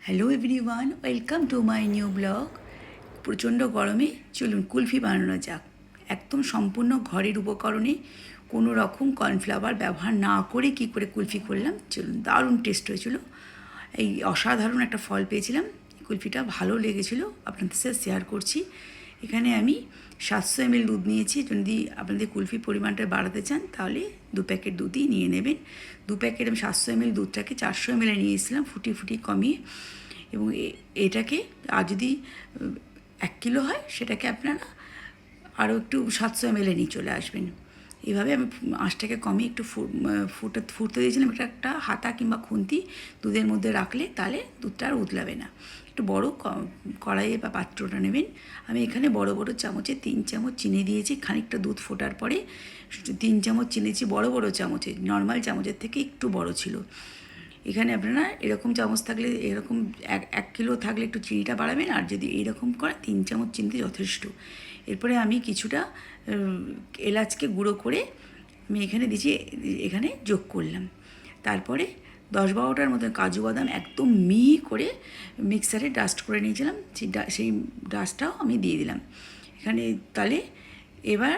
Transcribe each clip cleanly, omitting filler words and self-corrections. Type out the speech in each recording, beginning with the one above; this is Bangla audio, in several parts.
Hello everyone, welcome to my new blog. প্রচণ্ড গরমে চলুন কুলফি বানানো যাক। একদম সম্পূর্ণ ঘরের উপকরণে, কোনো রকম কর্নফ্লাওয়ার ব্যবহার না করে কি করে কুলফি করলাম চলুন। দারুণ টেস্ট হয়েছিল, এই অসাধারণ একটা ফল পেয়েছিলাম। কুলফিটা ভালো লেগেছিল, আপনাদের সাথে শেয়ার করছি। এখানে আমি 700 ml দুধ নিয়েছি। যদি আপনাদের কুলফি পরিমাণটা বাড়াতে চান তাহলে 2 প্যাকেট দুধই নিয়ে নেবেন। 2 প্যাকেট আমি 700 ml দুধটাকে 400 ml নিয়ে এসেছিলাম, ফুটিয়ে ফুটিয়ে কমিয়ে। এবং এটাকে আর যদি 1 কিলো হয় সেটাকে আপনারা আরও একটু 700 ml নিয়ে চলে আসবেন। এইভাবে আমি আঁচটাকে কমিয়ে একটু ফুটতে দিয়েছিলাম। একটা হাতা কিংবা খুন্তি দুধের মধ্যে রাখলে তাহলে দুধটা আর উতলাবে না। একটু বড় কড়াইয়ে বা পাত্রটা নেবেন। আমি এখানে বড় বড় চামচে 3 চামচ চিনি দিয়েছি। খানিকটা দুধ ফোটার পরে 3 চামচ চিনেছি, বড় বড় চামচে, নর্মাল চামচের থেকে একটু বড় ছিল। এখানে আপনারা এরকম চামচ থাকলে, এরকম 1 কিলো থাকলে একটু চিনিটা বাড়াবেন, আর যদি এইরকম করে 3 চামচ চিনিতে যথেষ্ট। এরপরে আমি কিছুটা এলাচকে গুঁড়ো করে আমি এখানে দিয়েছি, এখানে যোগ করলাম। তারপরে 10-12টার মতো কাজু বাদাম একদম মিহি করে মিক্সারে ডাস্ট করে নিয়েছিলাম, সেই ডাস্টটাও আমি দিয়ে দিলাম এখানে। তাহলে এবার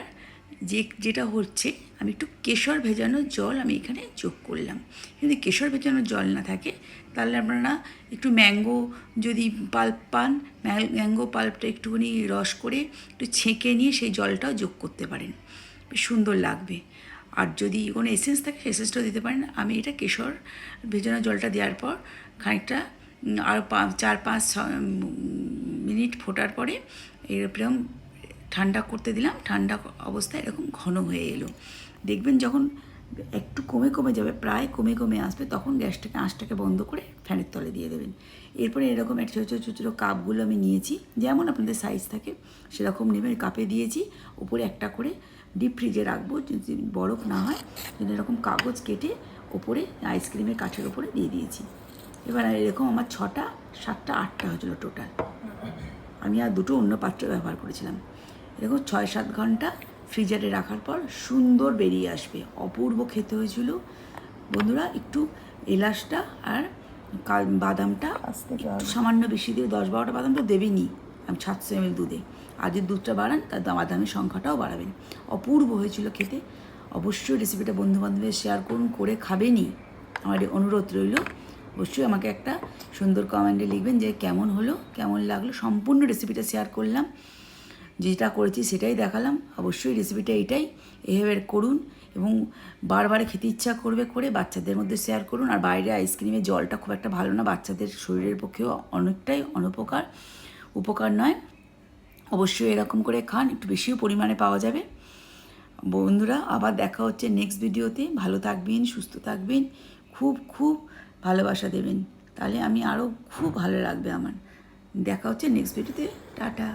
যেটা হচ্ছে, আমি একটু কেশর ভেজানো জল আমি এখানে যোগ করলাম। যদি কেশর ভেজানো জল না থাকে তাহলে আপনারা একটু ম্যাঙ্গো যদি পাল্প পান, ম্যাঙ্গো পাল্পটা একটুখানি রস করে একটু ছেঁকে নিয়ে সেই জলটাও যোগ করতে পারেন, বেশ সুন্দর লাগবে। আর যদি কোনো এসেন্স থাকে এসেন্সটাও দিতে পারেন। আমি এটা কেশর ভেজানো জলটা দেওয়ার পর খানিকটা আর 4-5 মিনিট ফোটার পরে এরকম ঠান্ডা করতে দিলাম। ঠান্ডা অবস্থায় এরকম ঘন হয়ে এলো। দেখবেন যখন একটু কমে কমে যাবে, প্রায় কমে কমে আসবে, তখন আঁচটাকে বন্ধ করে ফ্যানের তলে দিয়ে দেবেন। এরপরে এরকম একটা ছোটো ছোটো ছোটো কাপগুলো আমি নিয়েছি, যেমন আপনাদের সাইজ থাকে সেরকম নেবেন। কাপে দিয়েছি, উপরে একটা করে ডিপ ফ্রিজে রাখবো, যদি বরফ না হয়। এরকম কাগজ কেটে ওপরে আইসক্রিমের কাঠের ওপরে দিয়ে দিয়েছি। এবার এরকম আমার 6টা 7টা 8টা হয়েছিল টোটাল। আমি আর 2টো অন্য পাত্র ব্যবহার করেছিলাম। এরকম 6-7 ঘন্টা ফ্রিজারে রাখার পর সুন্দর বেরিয়ে আসবে, অপূর্ব খেতে হয়েছিল বন্ধুরা। একটু এলাচটা আর বাদামটা একটু সামান্য বেশি দিয়ে, 10-12টা বাদাম তো দেবেনই আমি 700 ml দুধে। আর যদি দুধটা বাড়ান তার বাদামের সংখ্যাটাও বাড়াবেন। অপূর্ব হয়েছিল খেতে। অবশ্যই রেসিপিটা বন্ধুবান্ধবের শেয়ার করুন, করে খাবেনই, আমার অনুরোধ রইল। অবশ্যই আমাকে একটা সুন্দর কমেন্টে লিখবেন যে কেমন হলো, কেমন লাগলো। সম্পূর্ণ রেসিপিটা শেয়ার করলাম, যেটা করেছি সেটাই দেখালাম। অবশ্যই রেসিপিটা এটাই, এভাবে করুন এবং বারবার খেতে ইচ্ছা করবে করে বাচ্চাদের মধ্যে শেয়ার করুন। আর বাইরে আইসক্রিমের জলটা খুব একটা ভালো না, বাচ্চাদের শরীরের পক্ষেও অনেকটাই উপকার নয়। অবশ্যই এরকম করে খান, একটু বেশিও পরিমাণে পাওয়া যাবে। বন্ধুরা আবার দেখা হচ্ছে নেক্সট ভিডিওতে। ভালো থাকবেন, সুস্থ থাকবেন, খুব খুব ভালোবাসা দেবেন, তাহলে আমি আরও খুব ভালো লাগবে আমার। দেখা হচ্ছে নেক্সট ভিডিওতে। টাটা।